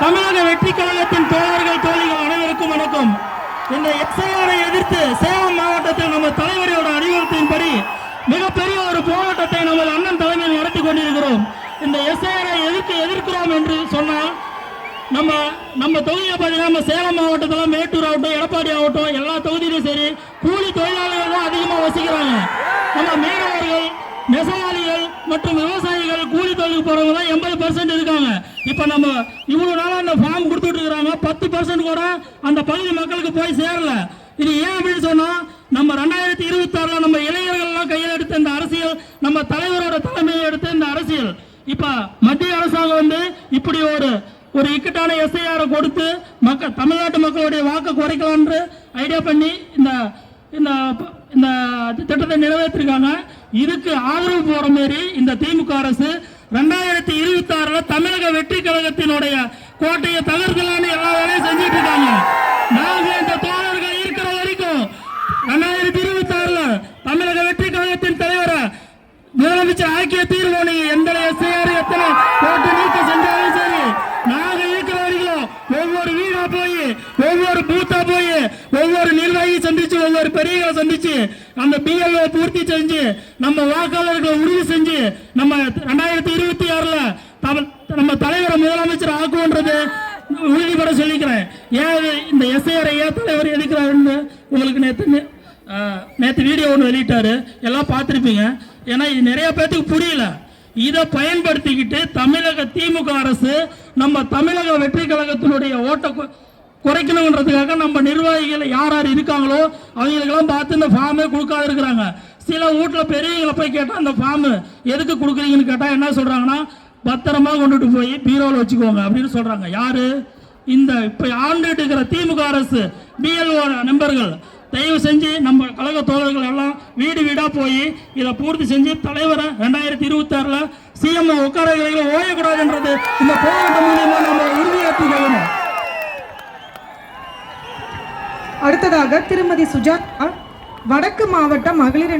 தமிழக வெற்றி கழகத்தின் தோழர்கள் தோழிகள் அனைவருக்கும் வணக்கம். இந்த எஸ்ஐஆரை எதிர்த்து சேலம் மாவட்டத்தில் நம்ம தலைவரோட அறிவுறுத்தின்படி மிகப்பெரிய ஒரு போராட்டத்தை நமது அண்ணன் தலைமையில் நடத்தி கொண்டிருக்கிறோம். இந்த எஸ்ஐஆரை எதிர்க்கிறோம் என்று சொன்னால் நம்ம தொகுதியை பார்த்தீங்கன்னா சேலம் மாவட்டத்தில் மேட்டூர் ஆகட்டும், எடப்பாடி ஆகட்டும், எல்லா தொகுதியிலும் சரி கூலி தொழிலாளர்கள் தான் அதிகமாக வசிக்கிறாங்க. நம்ம மீனவர்கள், நெசவாளிகள் மற்றும் விவசாயிகள் கூலி தொழிலுக்கு போறவங்க தான் 80% இருக்காங்க. இப்ப நம்ம இவ்வளவு நாளா அந்த ஃபார்ம் கொடுத்துட்டு இருக்கிறாங்க, 10% கூட அந்த பகுதி மக்களுக்கு போய் சேரல. இது ஏன் அப்படின்னு சொன்னா நம்ம 2026 நம்ம இளைஞர்கள் எல்லாம் கையில் எடுத்த இந்த அரசியல், நம்ம தலைவரோட தலைமையை எடுத்த இந்த அரசியல், இப்ப மத்திய அரசாங்கம் இப்படி ஒரு இக்கட்டான எஸ்ஐஆரை கொடுத்து தமிழ்நாட்டு மக்களுடைய வாக்கு குறைக்கலாம் ஐடியா பண்ணி இந்த திட்டத்தை நிறைவேற்றிருக்காங்க. இதுக்கு ஆதரவு போற மாதிரி இந்த திமுக அரசு 2026 தமிழக வெற்றி கழகத்தினுடைய கோட்டையை தகர்க்கலான்னு எல்லா வேலையும் செஞ்சுட்டு இருக்காங்க. நாங்க இந்த தோழர்கள் இருக்கிற வரைக்கும் 2026 தமிழக வெற்றி கழகத்தின் தலைவரை முதலமைச்சர் ஆக்கிய தீர்வு. நீங்க எந்த எஸ்ஐஆர் எத்தனை கோட்டை நீக்க செஞ்சாலும் சரி, நாங்க இருக்கிற வரைக்கும் ஒவ்வொரு வீடா போய், ஒவ்வொரு பூத்தா போய், ஒவ்வொரு நிர்வாகி சந்திச்சு, ஒவ்வொரு பெரியவங்களை சந்திச்சு அந்த பிஎல்ஓ பூர்த்தி செஞ்சு நம்ம வாக்காளர்களை உறுதி செஞ்சு நம்ம 2026 நம்ம தலைவரை முதலமைச்சர் ஆக்குன்றது உறுதிபட சொல்லிக்கிறேன். ஏன் இந்த எஸ்ஐஆரை ஏன் தலைவர் எதுக்கிறாருன்னு உங்களுக்கு நேற்று வீடியோ ஒன்று வெளியிட்டாரு, எல்லாம் பார்த்துருப்பீங்க. ஏன்னா இது நிறைய பேருக்கு புரியல. இதை பயன்படுத்திக்கிட்டு தமிழக திமுக அரசு நம்ம தமிழக வெற்றி கழகத்தினுடைய ஓட்டை குறைக்கணுன்றதுக்காக நம்ம நிர்வாகிகள் யார் யார் இருக்காங்களோ அவங்களுக்கெல்லாம் பார்த்து இந்த ஃபார்மே கொடுக்காது இருக்கிறாங்க. சில வீட்டில் பெரியவங்களை போய் கேட்டால் அந்த ஃபார்ம் எதுக்கு கொடுக்குறீங்கன்னு கேட்டால் என்ன சொல்கிறாங்கன்னா, பத்திரமா கொண்டுட்டு போய் பீரோவில் வச்சுக்கோங்க அப்படின்னு சொல்கிறாங்க. யாரு? இந்த இப்போ ஆண்டுகிட்டு இருக்கிற திமுக அரசு பிஎல்ஓ நண்பர்கள் தயவு செஞ்சு நம்ம கழக தோழர்கள் எல்லாம் வீடு வீடா போய் இதை பூர்த்தி செஞ்சு தலைவரை 2026 சிஎம் உட்கார ஓயக்கூடாதுன்றது இந்த போராட்டம் மூலியமா நம்ம உறுதியேற்றுக்கணும். அடுத்ததாக திருமதி சுஜாதா, வடக்கு மாவட்ட மகளிர் அணி